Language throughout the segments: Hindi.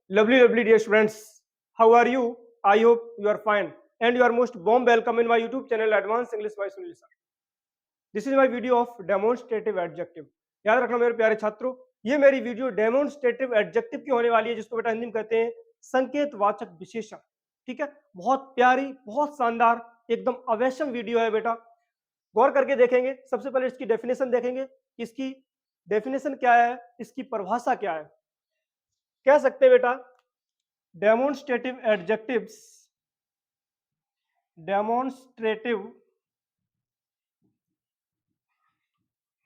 Lovely dear students, how are you? I hope you are fine and you are most warm welcome in my YouTube channel Advanced English by Sunil Sir. This is my video of demonstrative adjective. याद रखना मेरे प्यारे छात्रों, ये मेरी वीडियो डेमोन्स्ट्रेटिव एडजेक्टिव की होने वाली है जिसको बेटा हिंदी में कहते हैं संकेतवाचक विशेषण। ठीक है, बहुत प्यारी, बहुत शानदार, एकदम अवश्यम वीडियो है बेटा। गौर करके देखेंगे। सबसे पहले इसकी डेफिनेशन देखेंगे, इसकी डेफिनेशन क्या है, इसकी परिभाषा क्या है। कह सकते हैं बेटा demonstrative adjectives demonstrative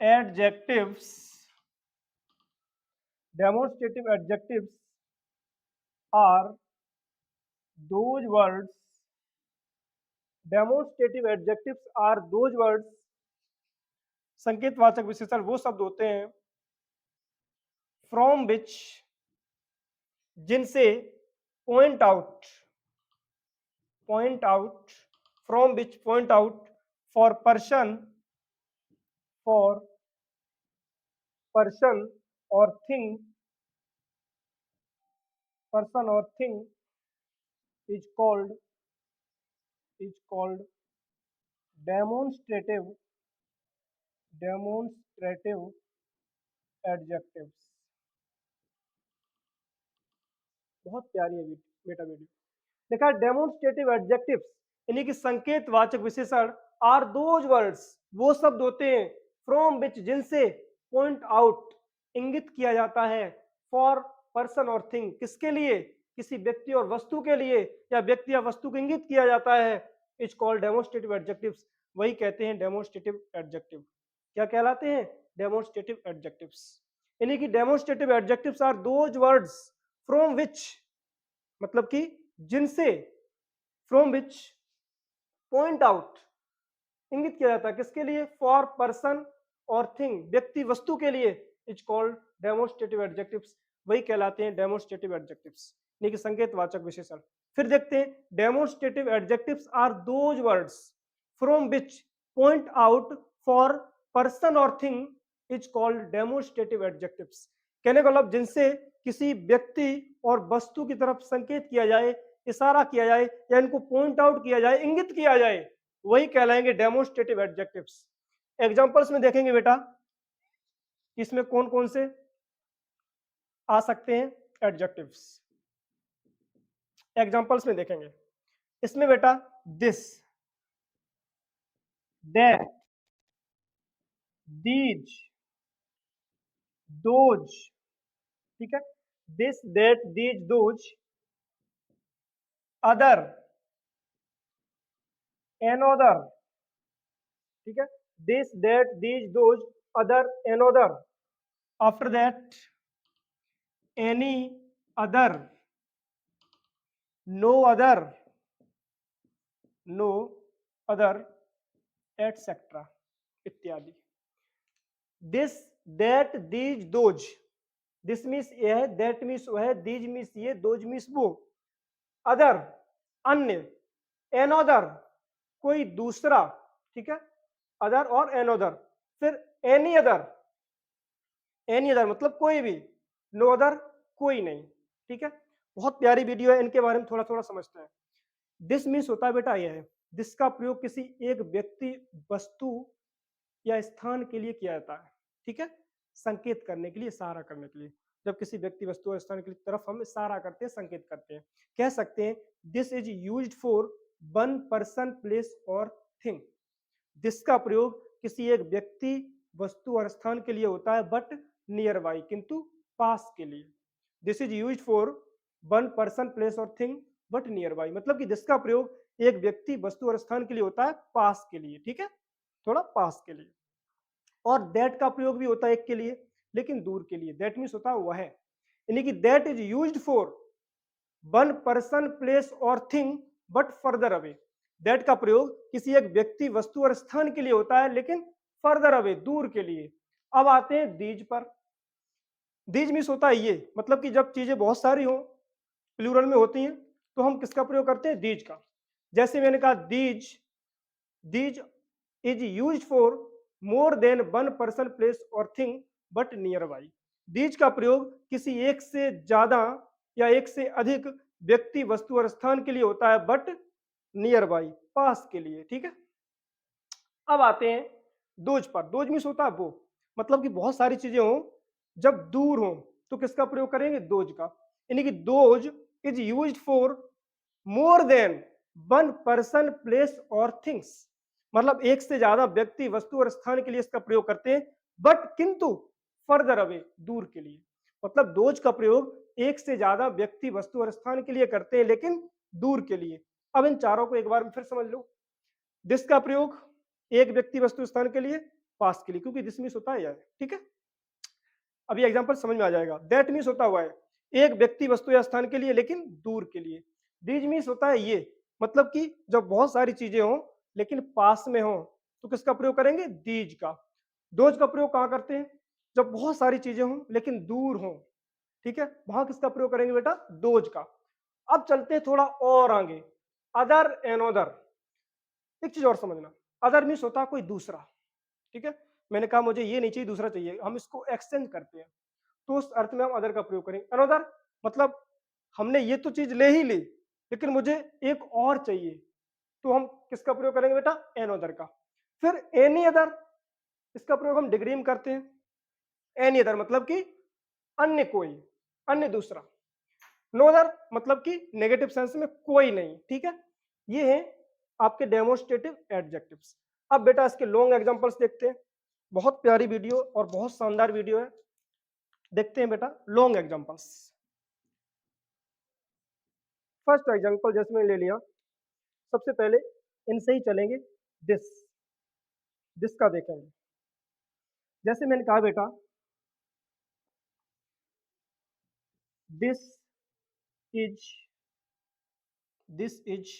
adjectives demonstrative adjectives are those words demonstrative adjectives are those words संकेतवाचक विशेषण वो शब्द होते हैं from which जिनसे point out from which point out for person or thing is called demonstrative adjectives। बहुत प्यारी है बेटा वीडियो। देखा, डेमोन्स्ट्रेटिव एडजेक्टिव्स यानी कि संकेतवाचक विशेषण आर दोज वर्ड्स वो शब्द होते हैं फ्रॉम विच जिनसे पॉइंट आउट इंगित किया जाता है फॉर पर्सन और थिंग किसके लिए, किसी व्यक्ति और वस्तु के लिए, या व्यक्ति या वस्तु को इंगित किया जाता है। इज कॉल्ड डेमोन्स्ट्रेटिव एडजेक्टिव्स, वही कहते हैं डेमोन्स्ट्रेटिव एडजेक्टिव। क्या कहलाते हैं? Demonstrative adjectives. यानी कि demonstrative adjectives are those words from which मतलब कि जिनसे, फ्रॉम विच पॉइंट आउट इंगित किया जाता है किसके लिए, फॉर पर्सन और थिंग व्यक्ति वस्तु के लिए, इज कॉल्ड डेमोन्स्ट्रेटिव एडजेक्टिव्स, वही कहलाते हैं डेमोन्स्ट्रेटिव एडजेक्टिव्स यानी कि संकेतवाचक विशेषण। फिर देखते हैं demonstrative adjectives are those words from which point out for person और thing is called demonstrative adjectives. कहने का मतलब जिनसे किसी व्यक्ति और वस्तु की तरफ संकेत किया जाए, इशारा किया जाए, या इनको पॉइंट आउट किया जाए, इंगित किया जाए, वही कहलाएंगे डेमोन्स्ट्रेटिव एडजेक्टिव्स। एग्जांपल्स में देखेंगे बेटा इसमें कौन कौन से आ सकते हैं एडजेक्टिव्स। एग्जांपल्स में देखेंगे इसमें बेटा दिस, दैट, दीज, दोज। ठीक है, this, that, these, those, other, another. ठीक है, this, that, these, those, other, another. After that any other, no other, etcetera इत्यादि। This, that, these, those, this means ये है, दैट मीन्स वो है, दीज मीन्स ये, दोज मीन्स वो, अदर अन्य, एनोदर कोई दूसरा। ठीक है, अदर और एनोदर। फिर एनी अदर मतलब कोई भी, नो अदर कोई नहीं। ठीक है, बहुत प्यारी वीडियो है, इनके बारे में थोड़ा थोड़ा समझते हैं। दिस मीन्स होता है बेटा यह है, दिस का प्रयोग किसी एक व्यक्ति, वस्तु या स्थान के लिए किया जाता है। ठीक है, संकेत करने के लिए, इशारा करने के लिए। जब किसी व्यक्ति, वस्तु और स्थान की तरफ हम इशारा करते हैं, संकेत करते हैं, कह सकते हैं this is used for one person, place और थिंग। दिस का प्रयोग किसी एक व्यक्ति, वस्तु और स्थान के लिए होता है, बट नियर बाई किंतु पास के लिए। This is used for one person, place और थिंग बट नियर बाई, मतलब कि दिस का प्रयोग एक व्यक्ति, वस्तु और स्थान के लिए होता है, पास के लिए। ठीक है, थोड़ा पास के लिए। और दैट का प्रयोग भी होता है एक के लिए, लेकिन दूर के लिए। दैट मीन्स होता है वह, यानी कि that is used for one person, place और thing but further away. That का प्रयोग किसी एक व्यक्ति, वस्तु और स्थान के लिए होता है, लेकिन फर्दर अवे दूर के लिए। अब आते हैं दीज पर। दीज मीन्स होता है ये, मतलब कि जब चीजें बहुत सारी हो, प्लूरल में होती हैं, तो हम किसका प्रयोग करते हैं? दीज का। जैसे मैंने कहा these, these is used for more than one person, place और thing but nearby. These का प्रयोग किसी एक से ज्यादा या एक से अधिक व्यक्ति वस्तु और स्थान के लिए होता है, बट नियर बाई, पास के लिए। ठीक है, अब आते हैं दोज पर। दोज मीन्स होता है वो, मतलब कि बहुत सारी चीजें हों जब दूर हो तो किसका प्रयोग करेंगे? दोज का। यानी कि those is used for more than one person, place और थिंग्स। मतलब एक से ज्यादा व्यक्ति वस्तु और स्थान के लिए इसका प्रयोग करते हैं, बट किंतु फर्दर अवे, दूर के लिए। मतलब दोज का प्रयोग एक से ज्यादा व्यक्ति वस्तु और स्थान के लिए करते हैं, लेकिन दूर के लिए। अब इन चारों को एक बार में फिर समझ लो। दिस का प्रयोग एक व्यक्ति वस्तु स्थान के लिए, पास के लिए, क्योंकि दिस मीन्स होता है यह। ठीक है, अब ये एग्जांपल समझ में आ जाएगा। दैट मीन्स होता हुआ है एक व्यक्ति वस्तु या स्थान के लिए, लेकिन दूर के लिए। दीज मीन्स होता है ये, मतलब कि जब बहुत सारी चीजें हों लेकिन पास में हो तो किसका प्रयोग करेंगे? दीज का। दोज का प्रयोग कहाँ करते हैं? जब बहुत सारी चीजें हों लेकिन दूर हों। ठीक है, वहां किसका प्रयोग करेंगे बेटा? दोज का। अब चलते हैं थोड़ा और आगे। अदर एंड अदर, एक चीज और समझना। अदर मीन्स होता है कोई दूसरा। ठीक है, मैंने कहा मुझे ये नहीं चाहिए, दूसरा चाहिए, हम इसको एक्सचेंज करते हैं, तो उस अर्थ में हम अदर का प्रयोग करेंगे। अनदर मतलब हमने ये तो चीज ले ही ली, लेकिन मुझे एक और चाहिए, तो हम किसका प्रयोग करेंगे बेटा? एन अदर का। फिर एनी अदर, इसका प्रयोग हम डिग्री में करते हैं। एनी अदर मतलब कि अन्य कोई, अन्य दूसरा। नो अदर मतलब कि नेगेटिव सेंस में कोई नहीं। ठीक है, ये है आपके डेमोन्स्ट्रेटिव एडजेक्टिव्स। अब बेटा इसके लॉन्ग एग्जांपल्स देखते हैं। बहुत प्यारी वीडियो और बहुत शानदार वीडियो है, देखते हैं बेटा लॉन्ग एग्जांपल्स। फर्स्ट एग्जांपल जैसे मैंने ले लिया, सबसे पहले इनसे ही चलेंगे। दिस, दिस का देखेंगे। जैसे मैंने कहा बेटा, this is, this is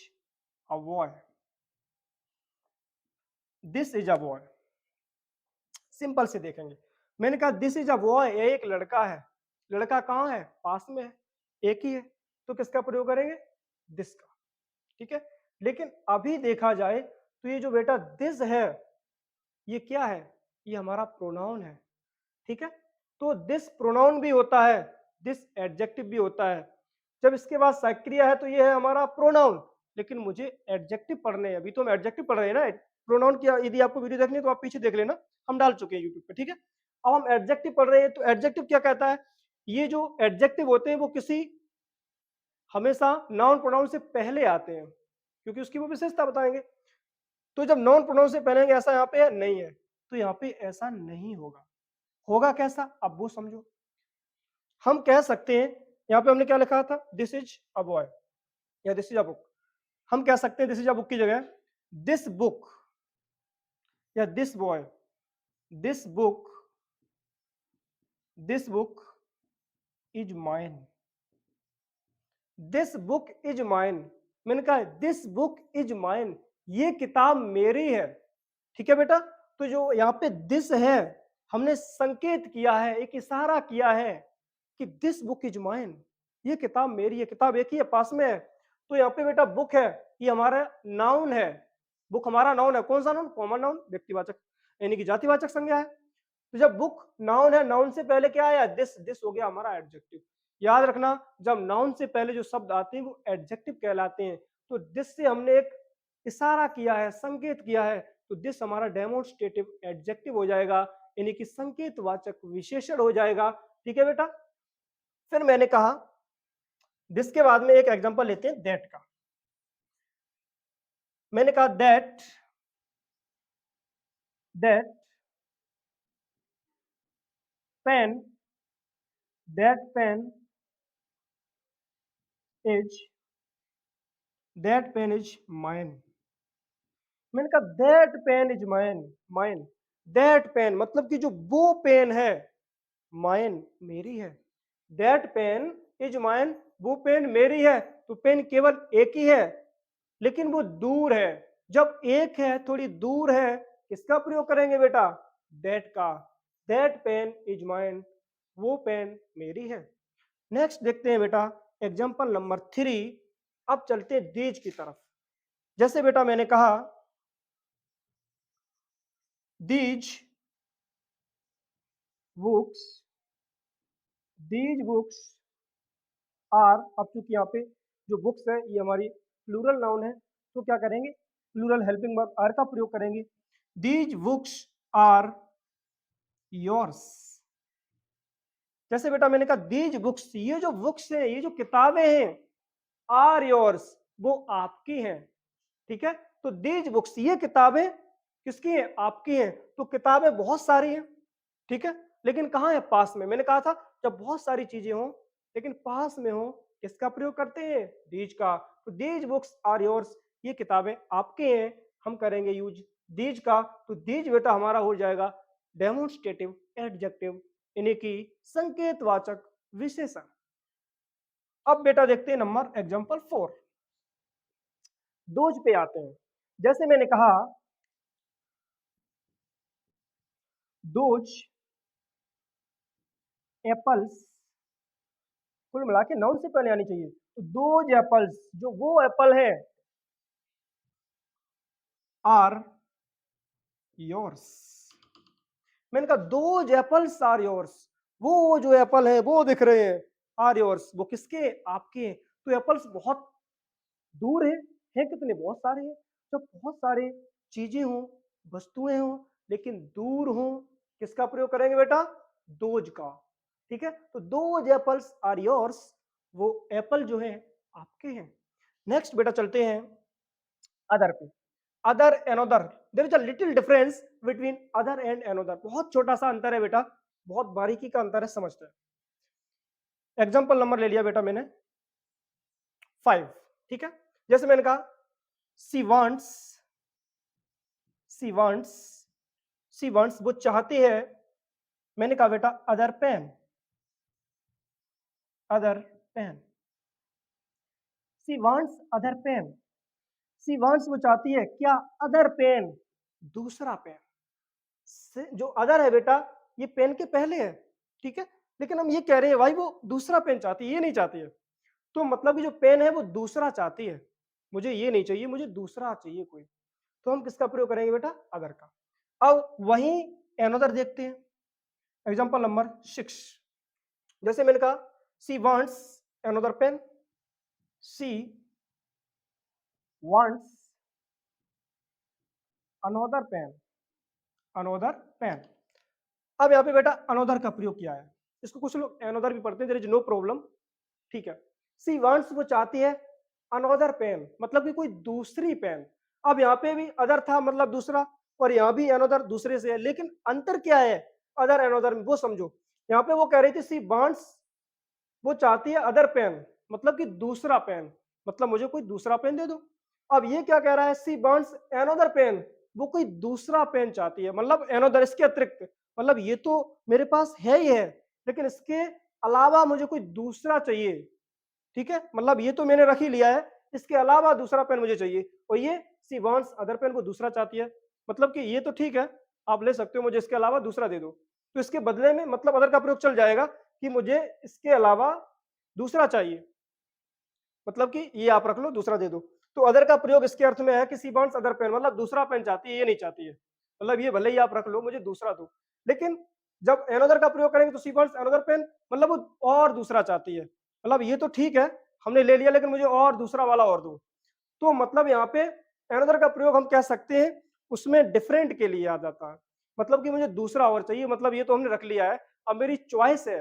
a boy, this is a boy. Simple से देखेंगे। मैंने कहा दिस इज अ बॉय, ये एक लड़का है। लड़का कहाँ है? पास में है, एक ही है, तो किसका प्रयोग करेंगे? दिस का। ठीक है, लेकिन अभी देखा जाए तो ये जो बेटा दिस है, ये क्या है? ये हमारा प्रोनाउन है। ठीक है, तो दिस प्रोनाउन भी होता है, दिस एडजेक्टिव भी होता है। जब इसके बाद सक्रिय है तो ये है हमारा प्रोनाउन, लेकिन मुझे एडजेक्टिव पढ़ने हैं। अभी तो हम एडजेक्टिव पढ़ रहे हैं ना। प्रोनाउन की यदि आपको वीडियो देखनी है तो आप पीछे देख लेना, हम डाल चुके हैं यूट्यूब पे। ठीक है, अब हम एडजेक्टिव पढ़ रहे हैं, तो एडजेक्टिव क्या कहता है? ये जो एडजेक्टिव होते हैं वो किसी, हमेशा नाउन प्रोनाउन से पहले आते हैं, क्योंकि उसकी वो विशेषता बताएंगे। तो जब नाउन प्रोनाउन से पहले आएंगे, ऐसा यहाँ पे है नहीं है, तो यहाँ पे ऐसा नहीं होगा। होगा कैसा? अब वो समझो। हम कह सकते हैं, यहाँ पे हमने क्या लिखा था? दिस इज अ बॉय या दिस इज अ बुक। हम कह सकते हैं दिस इज अ बुक की जगह दिस बुक या this boy, this book, this book is mine, this book is mine. मैंने कहा दिस बुक इज माइन, ये किताब मेरी है। ठीक है बेटा, तो जो यहाँ पे दिस है, हमने संकेत किया है, एक इशारा किया है कि दिस बुक इज माइन, ये किताब मेरी है। किताब एक ही है, पास में है, तो यहाँ पे बेटा बुक है, ये हमारा नाउन है। बुक हमारा नाउन है। कौन सा नाउन? कॉमन नाउन, व्यक्तिवाचक यानी कि जातिवाचक संज्ञा है। तो जब बुक नाउन है, नाउन से पहले क्या आया? दिस। दिस हो गया हमारा एडजेक्टिव। याद रखना, जब नाउन से पहले जो शब्द आते हैं वो एडजेक्टिव कहलाते हैं। तो दिस से हमने एक इशारा किया है, संकेत किया है, तो दिस हमारा डेमोन्स्ट्रेटिव एडजेक्टिव हो जाएगा, यानी कि संकेतवाचक विशेषण हो जाएगा। ठीक है बेटा, फिर मैंने कहा दिस के बाद में एक एग्जांपल लेते हैं दैट का। मैंने कहा that, that pain, that pain is, that pain is mine. मैंने कहा that pain is mine, mine. That pain मतलब कि जो वो पेन है, माइन मेरी है। दैट पेन इज माइन, वो पेन मेरी है। तो पेन केवल एक ही है, लेकिन वो दूर है। जब एक है, थोड़ी दूर है, किसका प्रयोग करेंगे बेटा? दैट का। दैट पेन इज माइन, वो पेन मेरी है। नेक्स्ट देखते हैं बेटा एग्जांपल नंबर 3। अब चलते हैं दीज की तरफ। जैसे बेटा मैंने कहा these books, these books are, अब चूंकि यहाँ पे जो बुक्स है ये हमारी प्लूरल नाउन है, तो क्या करेंगे, प्लूरल हेल्पिंग वर्ब आर का प्रयोग करेंगे। These books are yours. जैसे बेटा मैंने कहा दीज बुक्स, ये जो बुक्स हैं, ये जो किताबें हैं, आर योर्स, वो आपकी हैं। ठीक है, तो दीज बुक्स, ये किताबें किसकी हैं, आपकी हैं। तो किताबें बहुत सारी हैं, ठीक है, लेकिन कहाँ है, पास में। मैंने कहा था जब बहुत सारी चीजें हों लेकिन पास में हो, किसका प्रयोग करते हैं, दीज का। तो दीज बुक्स आर योर्स, ये किताबें आपके हैं, हम करेंगे यूज दीज का। तो दीज बेटा हमारा हो जाएगा डेमोन्स्ट्रेटिव एडजेक्टिव, यानी कि संकेतवाचक विशेषण। अब बेटा देखते हैं नंबर एग्जांपल 4, दोज पे आते हैं। जैसे मैंने कहा दोज एप्पल्स, कुल मिला के नाउन से पहले आनी चाहिए। तो दोज एप्पल्स, जो वो एप्पल है, आर योर्स। मैंने कहा दोज एप्पल्स आर योर्स, वो जो एप्पल है वो दिख रहे हैं, आर योर्स, वो किसके, आपके हैं। तो एप्पल्स बहुत दूर है कितने, बहुत सारे हैं। जब बहुत सारे चीजें हों, वस्तुएं हों, लेकिन दूर हों, किसका प्रयोग करेंगे बेटा, दोज का। ठीक है, तो दोज एप्पल्स आर योर्स, वो एप्पल जो है आपके हैं। नेक्स्ट बेटा चलते हैं अदर पे। Other another, there is a little difference between other and another, बहुत छोटा सा अंतर है बेटा, बहुत बारीकी का अंतर है, समझते हैं। एग्जाम्पल नंबर ले लिया बेटा मैंने 5, ठीक है। जैसे मैंने कहा she wants, she wants, she wants, वो चाहती है। मैंने कहा बेटा other pen, other pen, she wants other pen, she wants, वो चाहती है क्या, अदर पेन, दूसरा पेन। जो अदर है बेटा ये पेन के पहले है, ठीक है, लेकिन हम ये कह रहे हैं भाई वो दूसरा पेन चाहती है, ये नहीं चाहती है। तो मतलब कि जो पेन है वो दूसरा चाहती है, मुझे ये नहीं चाहिए, मुझे दूसरा चाहिए कोई। तो हम किसका प्रयोग करेंगे बेटा, अदर का। अब वही एनोदर देखते हैं, एग्जांपल नंबर 6। जैसे मैंने कहा she wants another pen, she wants another pen, another pen. अब यहाँ पे बेटा अनोदर का प्रयोग किया है, इसको कुछ लोग एनोदर भी पढ़ते हैं, देयर इज नो प्रॉब्लम, ठीक है। सी वांट्स, वो चाहती है, अनोदर पेन, मतलब कि कोई दूसरी पेन। अब यहाँ पे भी अदर था मतलब दूसरा, और यहाँ भी अनोदर दूसरे से है, लेकिन अंतर क्या है अदर एनोदर में, वो समझो। यहाँ पे वो कह रही थी सी वांट्स, वो चाहती है अदर पेन, मतलब कि दूसरा पेन, मतलब मुझे कोई दूसरा पेन दे दो। अब ये क्या कह रहा है, सी वांट्स एनोदर पेन, वो कोई दूसरा पेन चाहती है, मतलब एनोदर, इसके अतिरिक्त, मतलब ये तो मेरे पास है ही है, लेकिन इसके अलावा मुझे कोई दूसरा चाहिए। ठीक है, मतलब ये तो मैंने रख ही लिया है, इसके अलावा दूसरा पेन मुझे चाहिए। और ये सी वांट्स अदर पेन, को दूसरा चाहती है, मतलब कि ये तो ठीक है आप ले सकते हो, मुझे इसके अलावा दूसरा दे दो। तो इसके बदले में मतलब अदर का प्रयोग चल जाएगा कि मुझे इसके अलावा दूसरा चाहिए, मतलब कि ये आप रख लो, दूसरा दे दो। तो अदर का प्रयोग इसके अर्थ में है कि सी वांट्स अदर पेन, मतलब दूसरा पेन चाहती है, ये नहीं चाहती है, मतलब ये भले ही आप रख लो, मुझे दूसरा दो। लेकिन जब एनोदर का प्रयोग करेंगे तो सी वांट्स अनदर पेन, मतलब वो और दूसरा चाहती है, मतलब ये तो ठीक है हमने ले लिया, लेकिन मुझे और दूसरा वाला और दो। तो मतलब यहाँ पे एनोदर का प्रयोग हम कह सकते हैं उसमें डिफरेंट के लिए आ जाता है, मतलब कि मुझे दूसरा और चाहिए, मतलब ये तो हमने रख लिया है, अब मेरी चॉइस है,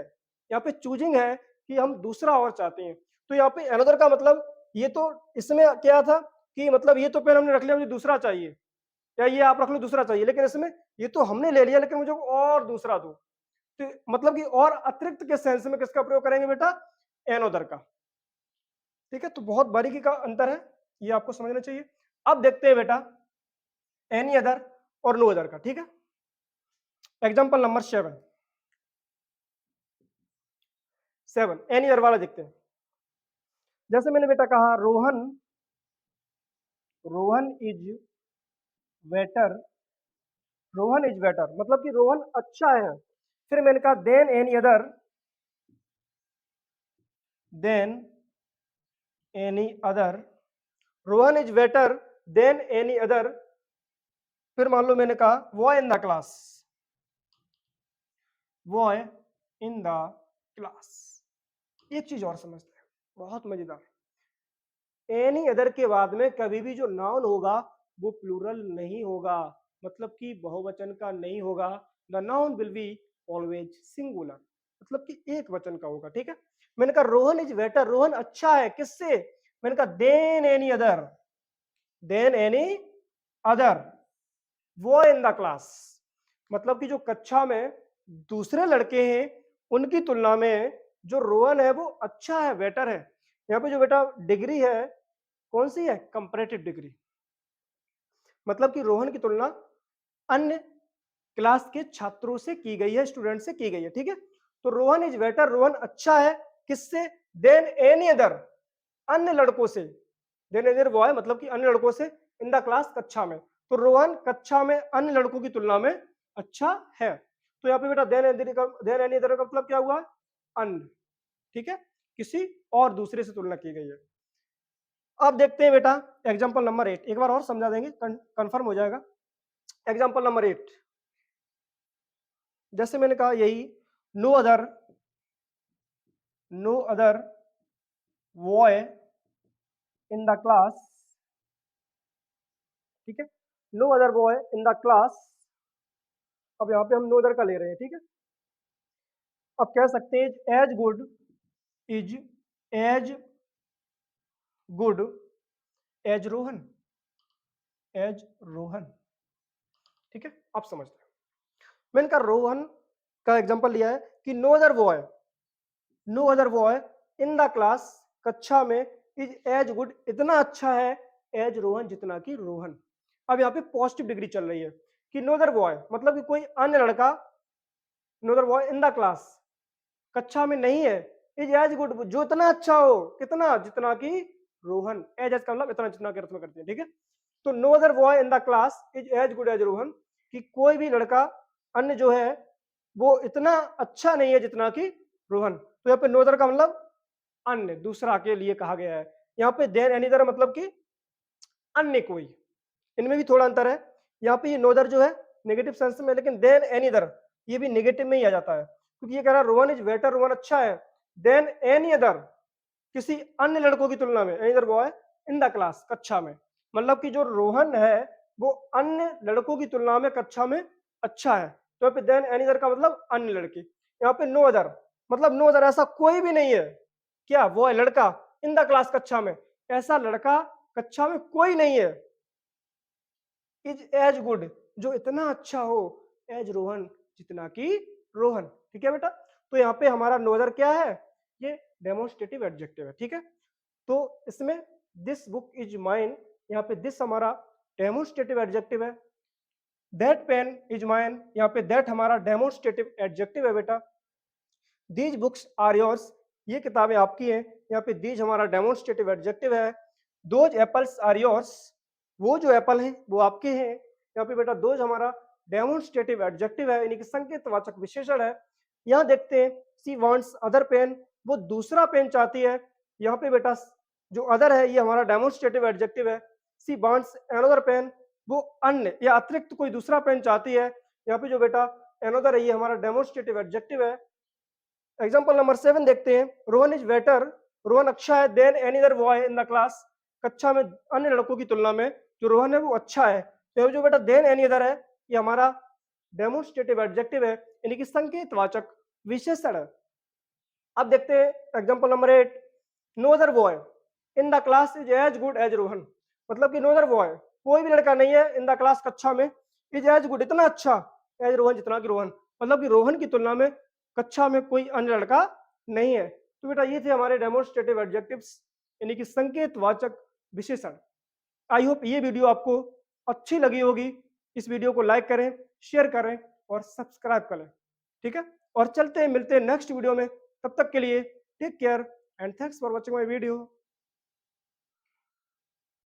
यहाँ पे चूजिंग है कि हम दूसरा और चाहते हैं। तो यहाँ पे एनोदर का मतलब, ये तो इसमें क्या था कि मतलब ये तो पेन हमने रख लिया, मुझे दूसरा चाहिए, या ये आप रख लो दूसरा चाहिए, लेकिन इसमें ये तो हमने ले लिया, लेकिन मुझे और दूसरा दो। तो मतलब कि और अतिरिक्त के सेंस में किसका प्रयोग करेंगे बेटा, एनोदर का। ठीक है, तो बहुत बारीकी का अंतर है, ये आपको समझना चाहिए। अब देखते हैं बेटा एनी अदर और नो अदर का, ठीक है। एग्जांपल नंबर 7, एनी अदर वाला देखते हैं। जैसे मैंने बेटा कहा Rohan, Rohan is better, Rohan is better, मतलब कि रोहन अच्छा है। फिर मैंने कहा than any other, than any other, Rohan is better than any other. फिर मान लो मैंने कहा boy in the class, boy in the class. एक चीज और समझते हैं, बहुत मजेदार। एनी अदर के बाद में कभी भी जो नाउन होगा वो प्लूरल नहीं होगा, मतलब कि बहुवचन का नहीं होगा। The noun will be always singular, मतलब कि एक वचन का होगा। ठीक है, मैंने कहा रोहन इज बेटर, रोहन अच्छा है किससे, मैंने कहा than any other, than any other वो इन द क्लास, मतलब कि जो कक्षा में दूसरे लड़के हैं उनकी तुलना में जो रोहन है वो अच्छा है, बेटर है। यहाँ पे जो बेटा डिग्री है कौन सी है, कंपैरेटिव डिग्री, मतलब कि रोहन की तुलना अन्य क्लास के छात्रों से की गई है, स्टूडेंट से की गई है। ठीक है, तो रोहन इज बेटर, रोहन अच्छा है किससे, देन एनी अदर, अन्य लड़कों से। देन एनी अदर वो है मतलब कि अन्य लड़कों से, इन द क्लास कक्षा में, तो रोहन कक्षा में अन्य लड़कों की तुलना में अच्छा है। तो यहाँ पे बेटा देन एनी अदर का मतलब क्या हुआ, अन्य। ठीक है, किसी और दूसरे से तुलना की गई है। अब देखते हैं बेटा एग्जाम्पल नंबर 8, एक बार और समझा देंगे कंफर्म हो जाएगा। एग्जाम्पल नंबर 8, जैसे मैंने कहा यही, no other, no other boy in the class. ठीक है, no other boy in the class, अब यहाँ पे हम नो अदर का ले रहे हैं। ठीक है, अब कह सकते हैं as good, is as good as Rohan, as Rohan. ठीक है, आप समझते हैं, मैंने कहा रोहन का एग्जांपल लिया है कि no other boy, no other boy in the class, कक्षा में, इज एज गुड, इतना अच्छा है, एज रोहन, जितना कि रोहन। अब यहाँ पे पॉजिटिव डिग्री चल रही है कि नो अदर बॉय मतलब कि कोई अन्य लड़का, no other boy in the class, कक्षा में नहीं है, इज एज गुड, जो इतना अच्छा हो, कितना, जितना कि रोहन, एज का मतलब इतना जितना के अर्थ में करते हैं। ठीक है, तो no other boy in the class is as good as Rohan, कि कोई भी लड़का अन्य जो है वो इतना अच्छा नहीं है जितना कि रोहन। तो यहाँ पे नो अदर का मतलब अन्य, दूसरा के लिए कहा गया है। यहाँ पे देन एनी अदर मतलब कि अन्य कोई, इनमें भी थोड़ा अंतर है। यहाँ पे ये नो अदर जो है नेगेटिव सेंस में, लेकिन देन एनी अदर ये भी नेगेटिव में ही आ जाता है, क्योंकि ये कह रहा है रोहन इज बेटर, रोहन अच्छा है, देन एनी अदर, किसी अन्य लड़कों की तुलना में, any other boy in the class, कक्षा में, मतलब कि जो रोहन है वो अन्य लड़कों की तुलना में कक्षा में अच्छा है। तो यहाँ पे देन एनी अदर का मतलब अन्य लड़के, यहाँ पे नो अदर मतलब नो अदर, ऐसा कोई भी नहीं है, क्या वो है लड़का, इन द क्लास, कक्षा में, ऐसा लड़का कक्षा में कोई नहीं है, इज एज गुड, जो इतना अच्छा हो, एज रोहन, जितना कि रोहन। ठीक है बेटा, तो यहाँ पे हमारा नो अदर क्या है, ये डेमोन्स्ट्रेटिव एडजेक्टिव है। ठीक है, तो इसमें दिस बुक इज माइन, यहाँ पे दिस हमारा डेमोन्स्ट्रेटिव एडजेक्टिव है, दैट पेन इज माइन, यहाँ पे दैट हमारा डेमोन्स्ट्रेटिव एडजेक्टिव है बेटा, दीज बुक्स आर योर्स, ये किताबें आपकी हैं, यहाँ पे दीज हमारा डेमोन्स्ट्रेटिव एडजेक्टिव है, दोज एप्पल्स आर योर्स, वो जो एप्पल हैं वो आपके हैं, यहाँ पे बेटा दोज हमारा डेमोन्स्ट्रेटिव एडजेक्टिव है, यानी कि संकेतवाचक विशेषण है। यहाँ देखते हैं सी वांट्स अदर पेन, वो दूसरा पेन चाहती है, यहाँ पे बेटा जो अदर है ये हमारा डेमोन्स्ट्रेटिव एडजेक्टिव है, सी वांट्स अनदर पेन, वो अन्य या अतिरिक्त कोई दूसरा पेन चाहती है, यहाँ पे जो बेटा अनदर है ये हमारा डेमोन्स्ट्रेटिव एडजेक्टिव है। एग्जाम्पल नंबर 7 देखते हैं, रोहन इज बेटर, रोहन अच्छा है, than any other boy in the class, कक्षा में अन्य लड़कों की तुलना में जो रोहन है वो अच्छा है। तो जो बेटा देन एनी अदर है ये हमारा डेमोन्स्ट्रेटिव एडजेक्टिव है, यानी कि संकेतवाचक विशेषण है। अब देखते हैं example number 8, no other boy in the class is as good as Rohan, मतलब कि नो अदर बॉय, कोई भी लड़का नहीं है इन द क्लास, कक्षा में, इज एज गुड, इतना अच्छा, एज रोहन, जितना कि रोहन, मतलब कि रोहन की तुलना में कक्षा में कोई अन्य लड़का नहीं है। तो बेटा ये थे हमारे डेमोन्स्ट्रेटिव एडजेक्टिव्स, यानी कि संकेतवाचक विशेषण। आई होप ये वीडियो आपको अच्छी लगी होगी, इस वीडियो को लाइक करें, शेयर करें और सब्सक्राइब करें। ठीक है, और चलते हैं, मिलते हैं नेक्स्ट वीडियो में, तब तक के लिए take care and thanks for watching my video.